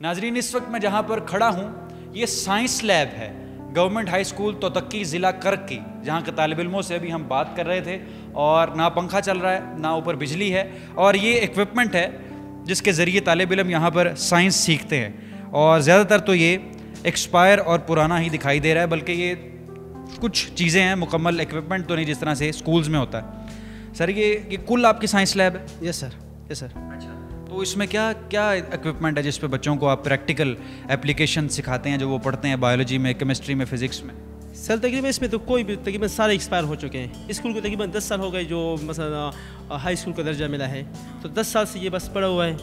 ناظرین اس وقت میں جہاں پر کھڑا ہوں یہ سائنس لیب ہے گورنمنٹ ہائی اسکول توتکی ضلع کرک کی، جہاں کے طالب علموں سے ابھی ہم بات کر رہے تھے، اور نہ پنکھا چل رہا ہے نہ اوپر بجلی ہے، اور یہ ایکوپمنٹ ہے جس کے ذریعے طالب علم یہاں پر سائنس سیکھتے ہیں، اور زیادہ تر تو یہ ایکسپائر اور پرانا ہی دکھائی دے رہا ہے، بلکہ یہ کچھ چیزیں ہیں، مکمل ایکوپمنٹ تو نہیں جس طرح سے اسکولز میں ہوتا ہے۔ سر یہ کل آپ کی سائنس لیب ہے؟ یس سر، یس سر۔ اچھا، تو اس میں کیا ایکوپمنٹ ہے جس پہ بچوں کو آپ پریکٹیکل اپلیکیشن سکھاتے ہیں جو وہ پڑھتے ہیں بایولوجی میں، کیمسٹری میں، فزکس میں؟ سر تقریباً اس میں تو کوئی بھی تقریباً سارے ایکسپائر ہو چکے ہیں۔ اسکول کو تقریباً 10 سال ہو گئے جو مثلا ہائی اسکول کا درجہ ملا ہے، تو 10 سال سے یہ بس پڑا ہوا ہے۔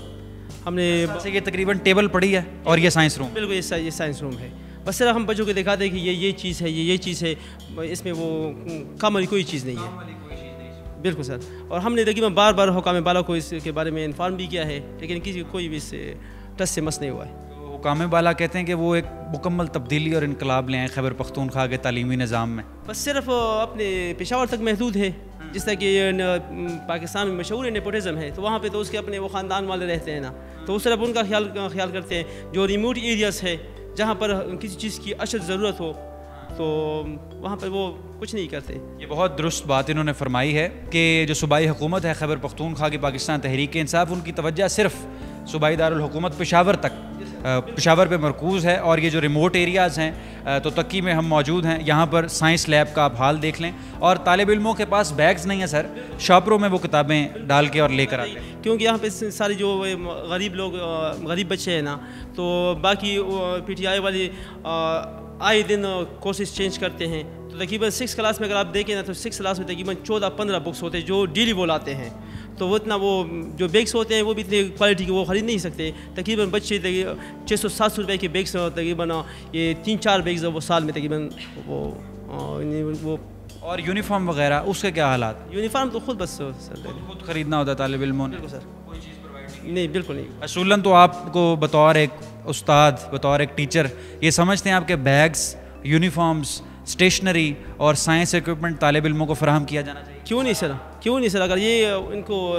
ہم نے یہ تقریباً ٹیبل پڑھی ہے اور یہ سائنس روم؟ بالکل، یہ سائنس روم ہے۔ بس صرف ہم بچوں کو دکھاتے ہیں کہ یہ چیز ہے، یہ چیز ہے، اس میں وہ کام والی کوئی چیز نہیں ہے۔ بالکل سر، اور ہم نے تقریباً بار حکام بالا کو اس کے بارے میں انفارم بھی کیا ہے، لیکن کوئی بھی اس سے ٹچ سے مس نہیں ہوا ہے۔ حکام بالا کہتے ہیں کہ وہ ایک مکمل تبدیلی اور انقلاب لے آئے خیبر پختونخوا کے تعلیمی نظام میں۔ بس صرف اپنے پشاور تک محدود ہے، جس طرح کہ پاکستان میں مشہور نیپوٹزم ہے، تو وہاں پہ تو اس کے اپنے وہ خاندان والے رہتے ہیں نا، تو وہ صرف ان کا خیال کرتے ہیں۔ جو ریموٹ ایریاز ہے جہاں پر کسی چیز کی اشد ضرورت ہو تو وہاں پر وہ کچھ نہیں کرتے۔ یہ بہت درست بات انہوں نے فرمائی ہے کہ جو صوبائی حکومت ہے خیبر پختونخوا کی، پاکستان تحریک انصاف، ان کی توجہ صرف صوبائی دارالحکومت پشاور تک، پشاور پہ مرکوز ہے، اور یہ جو ریموٹ ایریاز ہیں توتکی میں ہم موجود ہیں، یہاں پر سائنس لیب کا آپ حال دیکھ لیں، اور طالب علموں کے پاس بیگز نہیں ہیں سر، شاپروں میں وہ کتابیں ڈال کے اور لے کر آتے ہیں، کیونکہ یہاں پہ سارے جو غریب بچے ہیں نا، تو باقی پی ٹی آئی والے آئے دن کورسز چینج کرتے ہیں، تو تقریباً 6 کلاس میں اگر آپ دیکھیں نا تو 6 کلاس میں تقریباً 14-15 بکس ہوتے ہیں جو ڈیلی وہ لاتے ہیں، تو وہ اتنا وہ جو بیگس ہوتے ہیں وہ بھی اتنی کوالٹی کے وہ خرید نہیں سکتے۔ تقریباً بچے 600-700 روپے کے بیگس تقریباً یہ 3-4 بیگس وہ سال میں تقریباً وہ اور یونیفارم وغیرہ اس کے کیا حالات؟ یونیفارم تو خود بس خود خریدنا ہوتا ہے طالب علموں نے؟ سر نہیں، بالکل نہیں۔ اصولاً تو آپ کو بطور ایک استاد، بطور ایک ٹیچر یہ سمجھتے ہیں آپ کے بیگس، یونیفارمز، اسٹیشنری اور سائنس ایکوپمنٹ طالب علموں کو فراہم کیا جانا چاہیے؟ کیوں نہیں سر، اگر یہ ان کو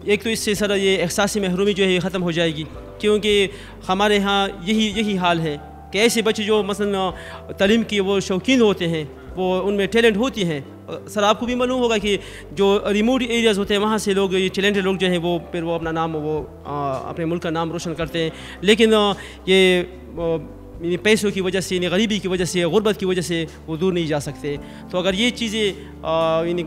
ایک تو اس سے سر یہ احساسی محرومی جو ہے یہ ختم ہو جائے گی، کیونکہ ہمارے ہاں یہی حال ہے کہ ایسے بچے جو مثلا تعلیم کی وہ شوقین ہوتے ہیں، وہ ان میں ٹیلنٹ ہوتی ہیں۔ سر آپ کو بھی معلوم ہوگا کہ جو ریموٹ ایریاز ہوتے ہیں وہاں سے لوگ، یہ ٹیلنٹڈ لوگ جو ہیں وہ پھر وہ اپنا نام اپنے ملک کا نام روشن کرتے ہیں، لیکن یہ پیسوں کی وجہ سے، غریبی کی وجہ سے، غربت کی وجہ سے وہ دور نہیں جا سکتے۔ تو اگر یہ چیزیں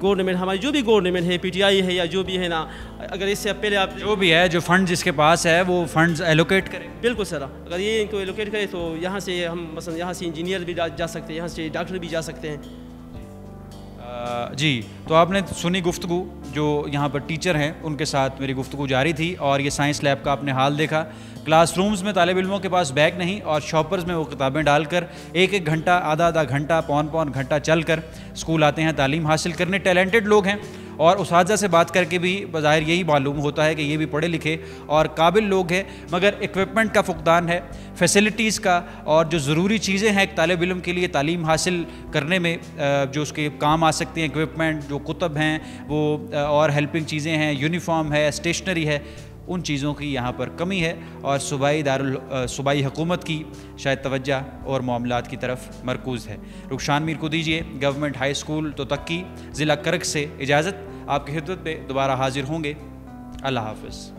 گورنمنٹ، ہماری جو بھی گورنمنٹ ہے، پی ٹی آئی ہے یا جو بھی ہے نا، اگر اس سے پہلے آپ جو بھی ہے، جو فنڈ جس کے پاس ہے وہ فنڈز ایلوکیٹ کریں۔ بالکل سر، اگر یہ ان کو ایلوکیٹ کرے تو یہاں سے ہم مثلا یہاں سے انجینئر بھی جا سکتے ہیں، یہاں سے ڈاکٹر بھی جا سکتے ہیں۔ جی، تو آپ نے سنی گفتگو، جو یہاں پر ٹیچر ہیں ان کے ساتھ میری گفتگو جاری تھی، اور یہ سائنس لیب کا آپ نے حال دیکھا۔ کلاس رومز میں طالب علموں کے پاس بیگ نہیں، اور شاپرز میں وہ کتابیں ڈال کر 1-1 گھنٹہ، آدھا گھنٹہ، پون گھنٹہ چل کر اسکول آتے ہیں تعلیم حاصل کرنے۔ ٹیلنٹڈ لوگ ہیں، اور اساتذہ سے بات کر کے بھی بظاہر یہی معلوم ہوتا ہے کہ یہ بھی پڑھے لکھے اور قابل لوگ ہیں، مگر ایکوپمنٹ کا فقدان ہے، فیسلٹیز کا، اور جو ضروری چیزیں ہیں ایک طالب علم کے لیے تعلیم حاصل کرنے میں جو اس کے کام آ سکتی ہیں، ایکوپمنٹ، جو کتب ہیں وہ، اور ہیلپنگ چیزیں ہیں، یونیفارم ہے، اسٹیشنری ہے، ان چیزوں کی یہاں پر کمی ہے، اور صوبائی حکومت کی شاید توجہ اور معاملات کی طرف مرکوز ہے۔ رخشان میر کو دیجیے گورنمنٹ ہائی اسکول توتکی ضلع کرک سے اجازت، آپ کی خدمت پہ دوبارہ حاضر ہوں گے۔ اللہ حافظ۔